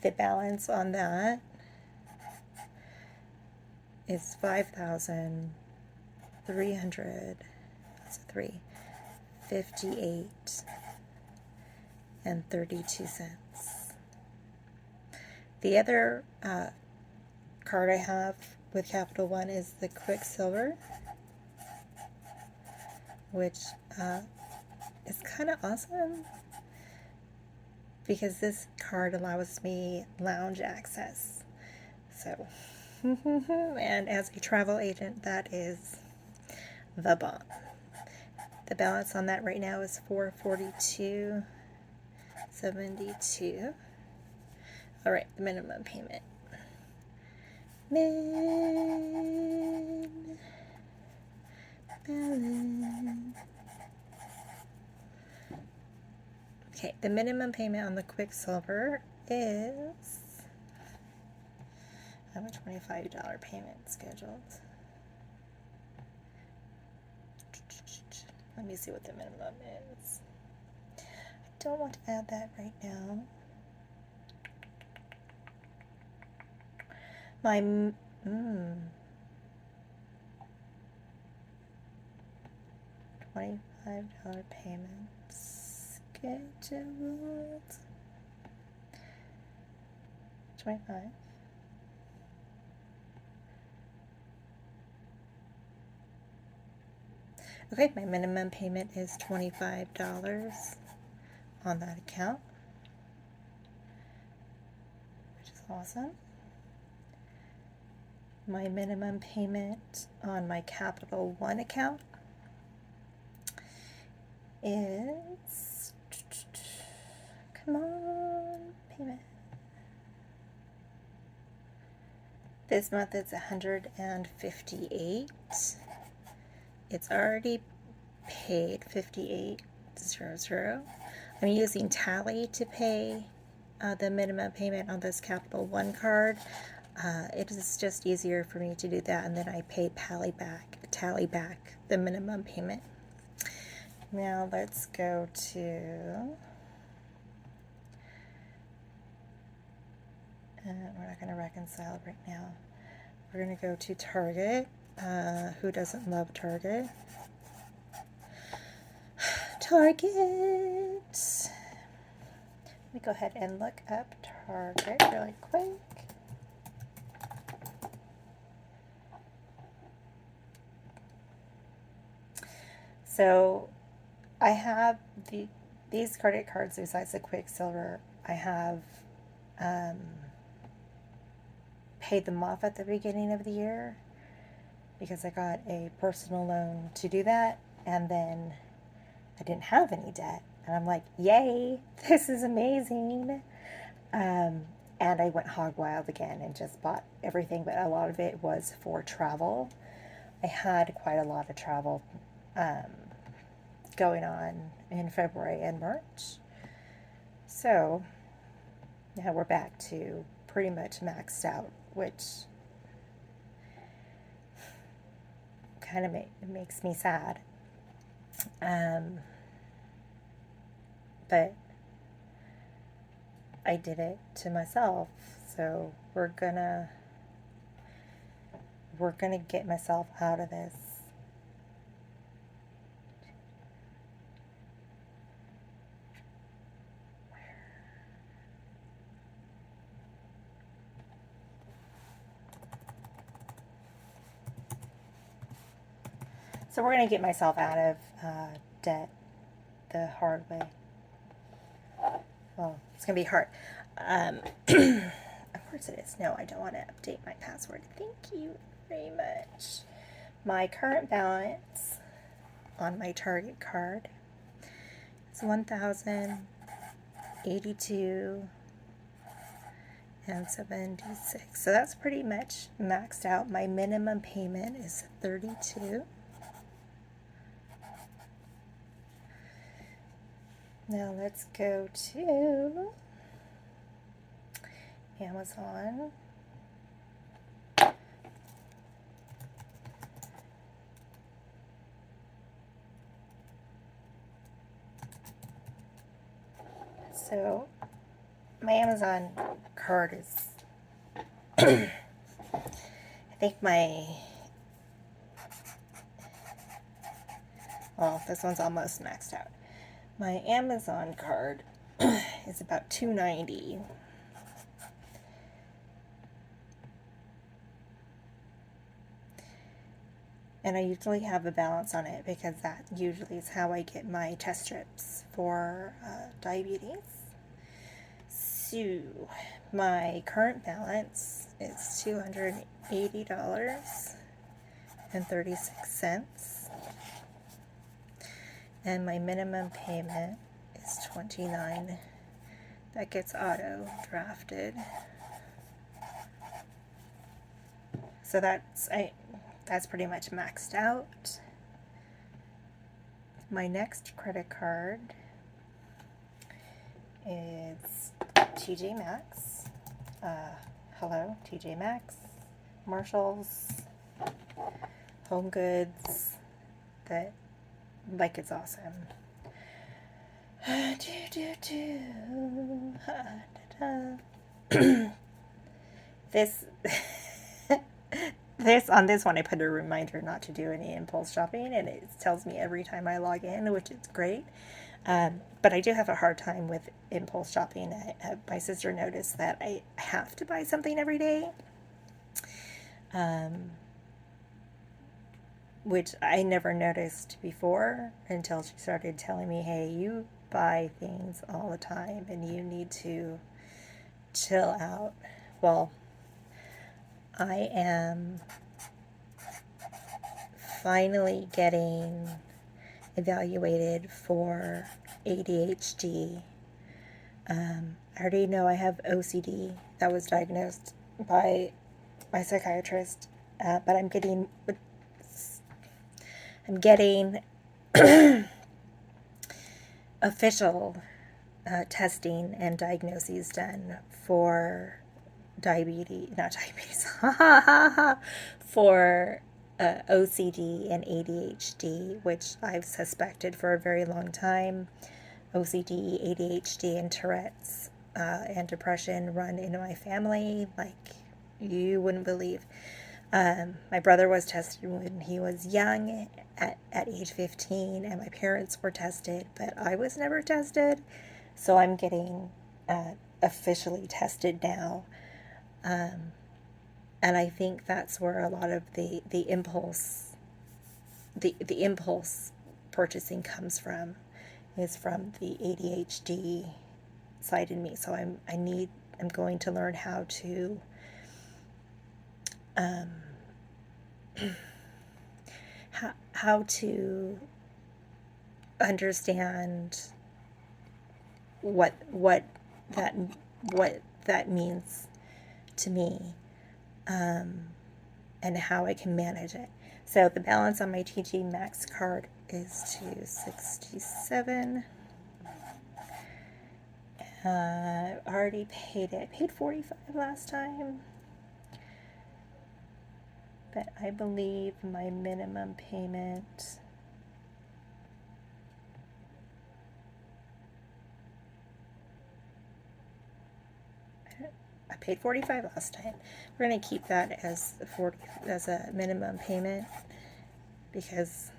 the balance on that is 5,300. That's a 358 and 32 cents. The other card I have with Capital One is the Quicksilver, which is kind of awesome because this card allows me lounge access. So, and as a travel agent, that is the bomb. The balance on that right now is $442.72. All right, the minimum payment. Balance. Okay, the minimum payment on the Quicksilver is, I have a $25 payment scheduled. Let me see what the minimum is. I don't want to add that right now. My $25 payments scheduled. 25. Okay, my minimum payment is $25 on that account, which is awesome. My minimum payment on my Capital One account is, come on, payment. This month it's $158. It's already paid $58.00. I'm using Tally to pay the minimum payment on this Capital One card. It is just easier for me to do that, and then I pay Tally back the minimum payment. Now let's go to, we're not going to reconcile right now. We're going to go to Target. Who doesn't love Target? Target! Let me go ahead and look up Target really quick. So I have these credit cards besides the Quicksilver. I have paid them off at the beginning of the year because I got a personal loan to do that, and then I didn't have any debt, and I'm like, yay, this is amazing. And I went hog wild again and just bought everything, but a lot of it was for travel. I had quite a lot of travel going on in February and March. So now we're back to pretty much maxed out, which kind of makes me sad. But I did it to myself, so we're gonna get myself out of this. So we're going to get myself out of debt the hard way. Well, it's going to be hard. Of course it is. No, I don't want to update my password. Thank you very much. My current balance on my Target card is $1,082.76. So that's pretty much maxed out. My minimum payment is $32. Now let's go to Amazon. So my Amazon card is, I think well, this one's almost maxed out. My Amazon card is about $2.90. And I usually have a balance on it because that usually is how I get my test strips for diabetes. So my current balance is $280.36. And my minimum payment is $29. That gets auto drafted. So that's pretty much maxed out. My next credit card is TJ Maxx. Hello, TJ Maxx, Marshalls, Home Goods. That, like, it's awesome. This on this one I put a reminder not to do any impulse shopping, and it tells me every time I log in, which is great. But I do have a hard time with impulse shopping. My sister noticed that I have to buy something every day, which I never noticed before until she started telling me, hey, you buy things all the time and you need to chill out. Well, I am finally getting evaluated for ADHD. I already know I have OCD. That was diagnosed by my psychiatrist, but I'm getting official testing and diagnoses done for for OCD and ADHD, which I've suspected for a very long time. OCD, ADHD, and Tourette's and depression run into my family like you wouldn't believe. My brother was tested when he was young at age 15, and my parents were tested, but I was never tested. So I'm getting officially tested now. And I think that's where a lot of the impulse purchasing comes from, is from the ADHD side in me. So I'm going to learn how to how to understand what that means to me, and how I can manage it. So the balance on my TG Maxx card is $267. I already paid it. I paid $45 last time. But I believe my minimum payment I paid $45 last time. We're going to keep that as a minimum payment, because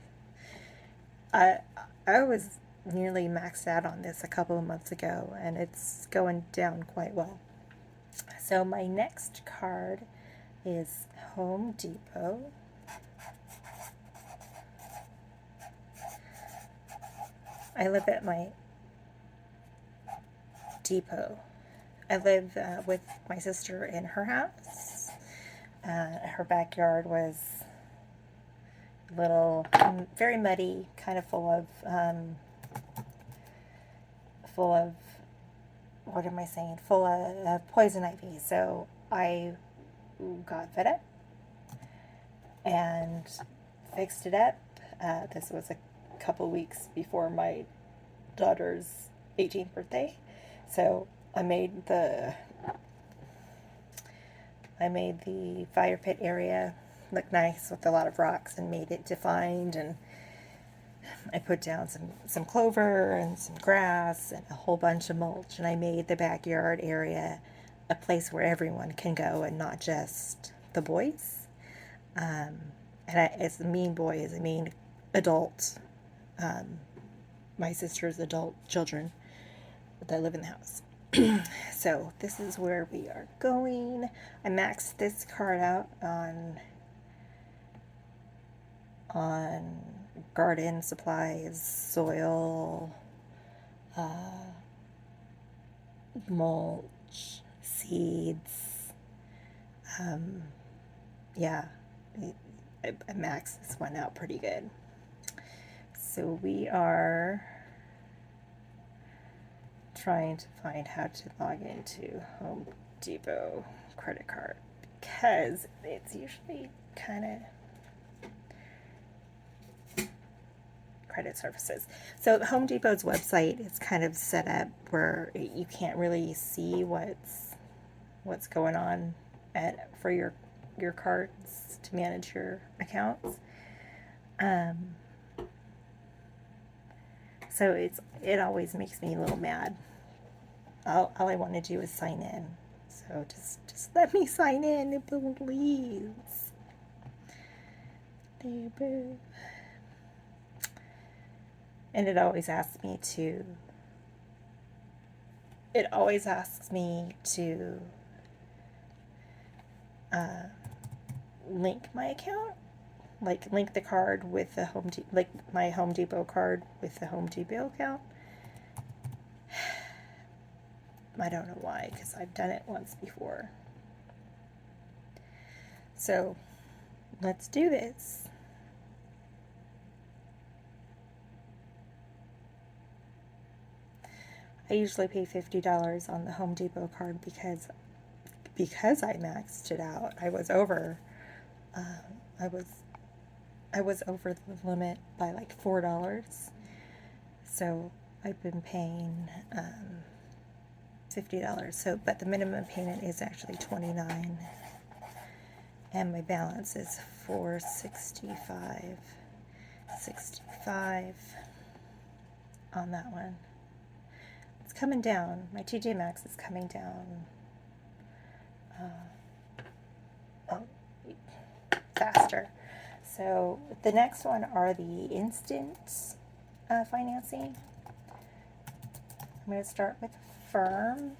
I was nearly maxed out on this a couple of months ago, and it's going down quite well. So my next card is Home Depot. I live at my depot. I live with my sister in her house. Her backyard was a little, very muddy, kind of full of, what am I saying? Full of poison ivy. So I got fed up and fixed it up. This was a couple weeks before my daughter's 18th birthday. So I made the fire pit area look nice with a lot of rocks, and made it defined, and I put down some clover and some grass and a whole bunch of mulch, and I made the backyard area a place where everyone can go and not just the boys. And as a mean boy, as a mean adult, my sister's adult children that live in the house. So this is where we are going. I maxed this card out on garden supplies, soil, mulch, seeds. Yeah, I maxed this one out pretty good. So we are trying to find how to log into Home Depot credit card because it's usually kind of credit services. So Home Depot's website is kind of set up where you can't really see what's going on for your cards to manage your accounts. So it always makes me a little mad. All I want to do is sign in. So just let me sign in, please. And it always asks me to link my account, like link the card with the like my Home Depot card with the Home Depot account. I don't know why, because I've done it once before. So let's do this. I usually pay $50 on the Home Depot card because I maxed it out. I was over. I was over the limit by like $4. So I've been paying $50. So, but the minimum payment is actually $29, and my balance is $465.65 on that one. It's coming down. My TJ Maxx is coming down faster. So the next one are the instant financing. I'm going to start with Firm.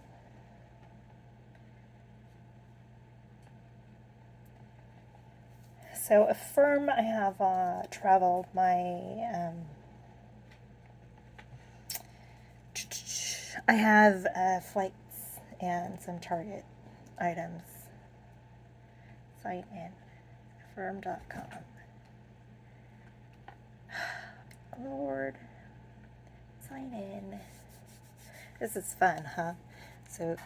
So a Firm, I have traveled my I have flights and some Target items. Sign in. Firm.com. Lord. Sign in. This is fun, huh? So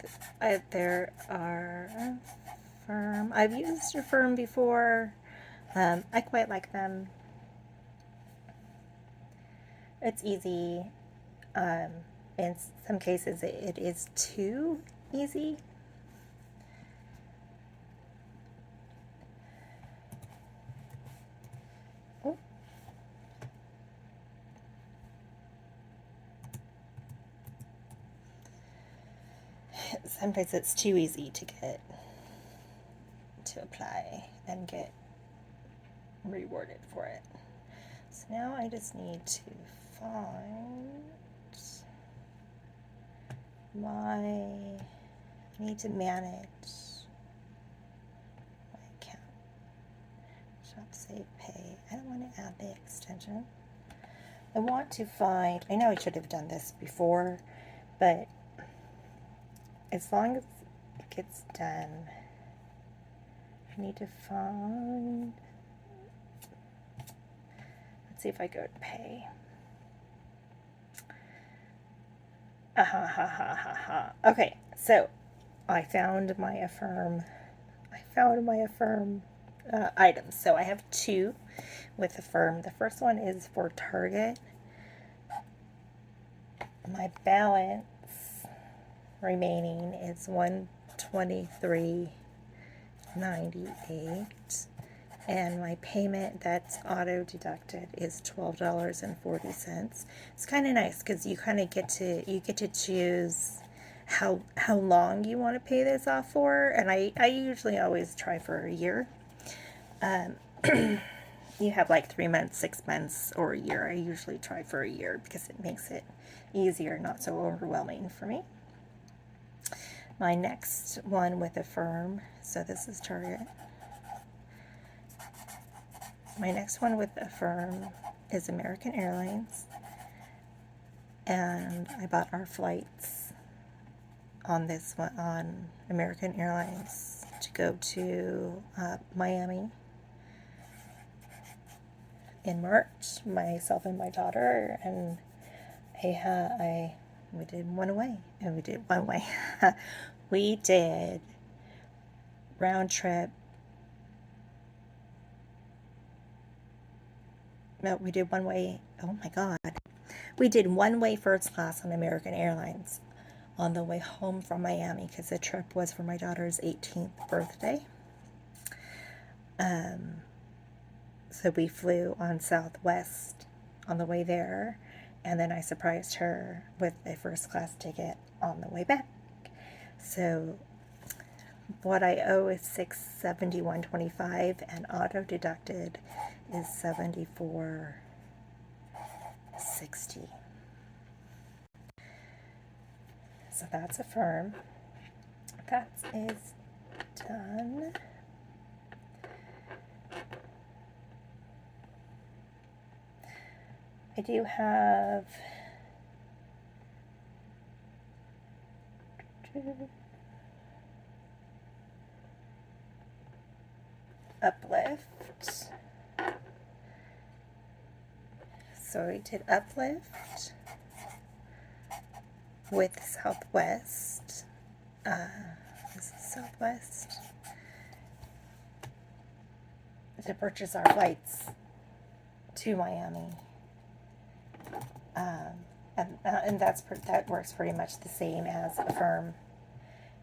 there are Firm. I've used a Firm before. I quite like them. It's easy. In some cases, it is too easy. Oh. Sometimes it's too easy to apply and get rewarded for it. So now I just need to find I need to manage my account. Shop, save, pay. I don't want to add the extension. I want to find, I know I should have done this before, but as long as it gets done, I need to find, let's see if I go to pay. Okay, so I found my Affirm. Items. So I have two with Affirm. The first one is for Target. My balance remaining is $123.98, and my payment that's auto deducted is $12.40. It's kind of nice because you kind of get to choose how long you want to pay this off for, and I usually always try for a year. You have like 3 months, 6 months, or a year. I usually try for a year because it makes it easier, not so overwhelming for me. My next one with a firm, so this is Target. My next one with a firm is American Airlines, and I bought our flights on this one, on American Airlines, to go to Miami in March, myself and my daughter, and we did one way. We did round trip. No, we did one way. Oh my God. We did one way first class on American Airlines on the way home from Miami because the trip was for my daughter's 18th birthday. So we flew on Southwest on the way there, and then I surprised her with a first class ticket on the way back. So what I owe is $671.25, and auto deducted is $74.60. So that's a firm. That is done. I do have Uplift. So we did Uplift with Southwest. This is Southwest. To purchase our flights to Miami. And that works pretty much the same as a firm.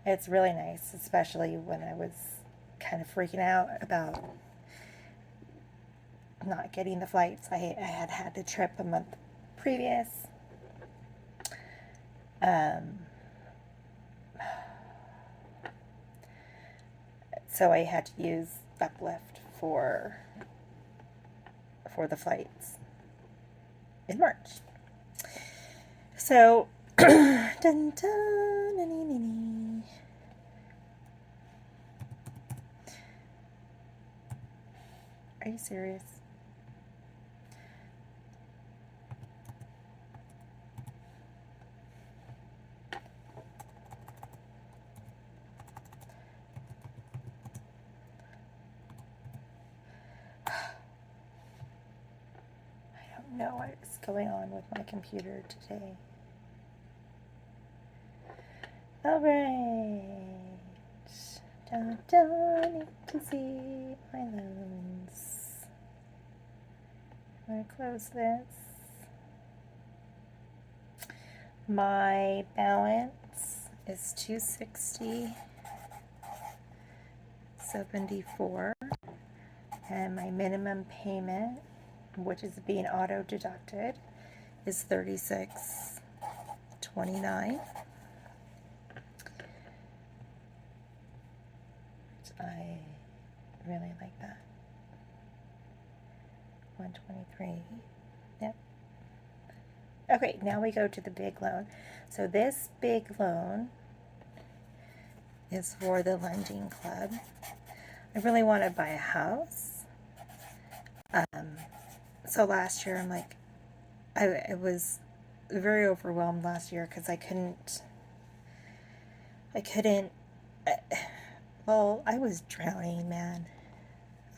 It's really nice, especially when I was kind of freaking out about not getting the flights. I had the trip a month previous. So I had to use Uplift for the flights in March. So, dun, dun, are you serious? I don't know what is going on with my computer today. Alright. Don't need to see my loans. I'm going to close this. My balance is $260.74, and my minimum payment, which is being auto deducted, is $36.29. I really like that. 123. Yep. Okay, now we go to the big loan. So this big loan is for the lending club. I really want to buy a house. So last year I was very overwhelmed last year because I couldn't, well, I was drowning, man.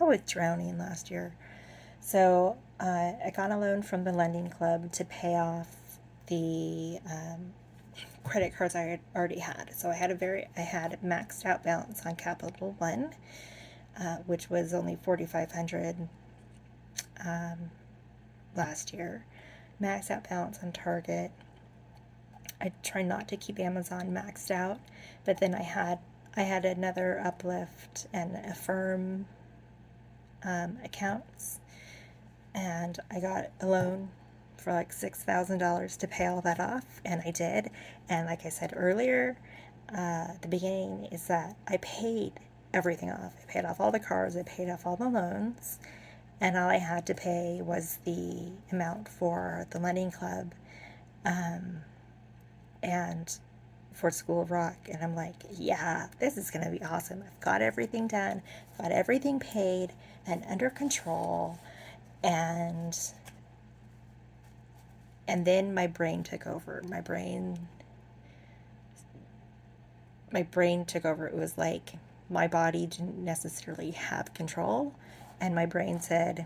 I was drowning last year. So I got a loan from the lending club to pay off the credit cards I had already had. So I had maxed out balance on Capital One, which was only $4,500 last year. Maxed out balance on Target. I try not to keep Amazon maxed out, but then I had another Uplift and a firm accounts, and I got a loan for like $6,000 to pay all that off, and I did. And like I said earlier, the beginning is that I paid everything off. I paid off all the cars, I paid off all the loans, and all I had to pay was the amount for the lending club, and for School of Rock. And I'm like, yeah, this is going to be awesome. I've got everything done, got everything paid and under control. And then my brain took over. My brain took over. It was like my body didn't necessarily have control, and my brain said,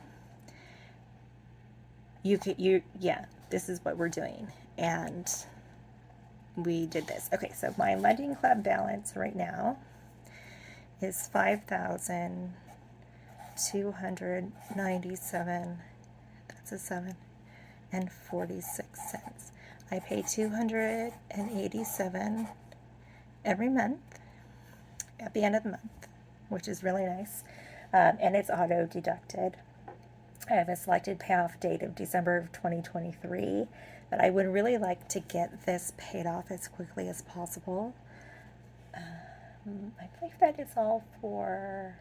yeah, this is what we're doing. And we did this. Okay, so my lending club balance right now is 5,297. That's a 7 and 46 cents. I pay 287 every month at the end of the month, which is really nice. And it's auto deducted. I have a selected payoff date of December of 2023, but I would really like to get this paid off as quickly as possible. I believe that is all for.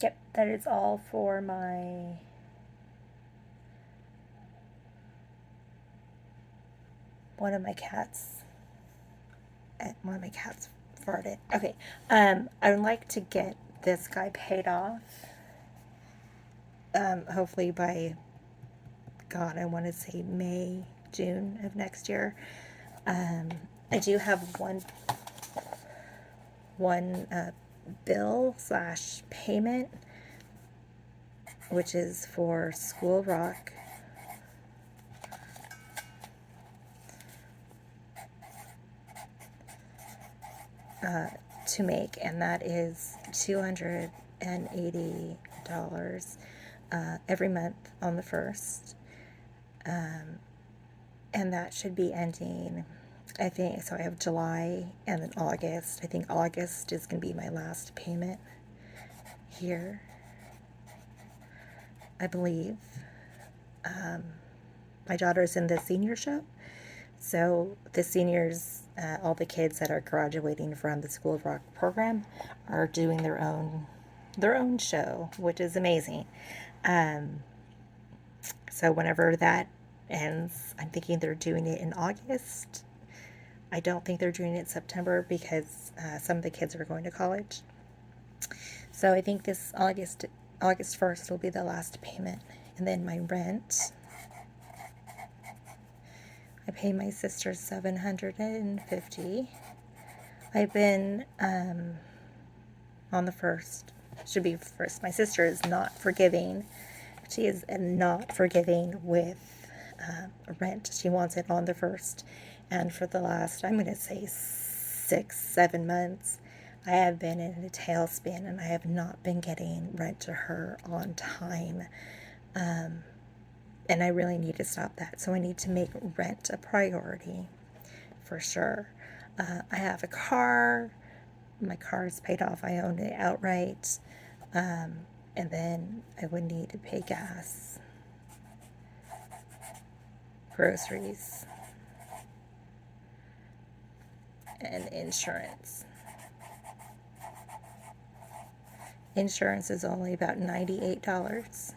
Yep, that is all for my. One of my cats farted. Okay, I would like to get this guy paid off. Hopefully by, God, I want to say May, June of next year. I do have one bill / payment, which is for School Rock. To make, and that is $280 every month on the 1st, and that should be ending, I think. So I have July and then August. I think August is going to be my last payment here, I believe. My daughter's in the senior show, so the seniors, all the kids that are graduating from the School of Rock program, are doing their own show, which is amazing. So whenever that ends, I'm thinking they're doing it in August. I don't think they're doing it in September because some of the kids are going to college. So I think this August 1st will be the last payment, and then my rent. I pay my sister $750. I've been on the 1st. Should be 1st. My sister is not forgiving. She is not forgiving with rent. She wants it on the 1st. And for the last, I'm going to say 6-7 months, I have been in a tailspin, and I have not been getting rent to her on time. And I really need to stop that. So I need to make rent a priority for sure. I have a car. My car is paid off. I own it outright. And then I would need to pay gas, groceries, and insurance. Insurance is only about $98.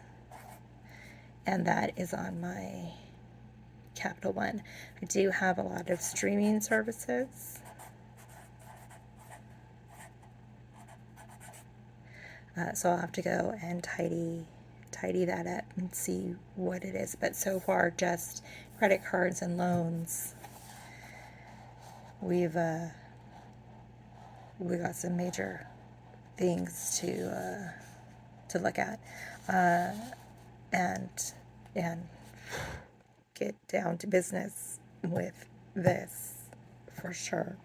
And that is on my Capital One. I do have a lot of streaming services. So I'll have to go and tidy that up and see what it is. But so far, just credit cards and loans. We got some major things to look at. And get down to business with this for sure.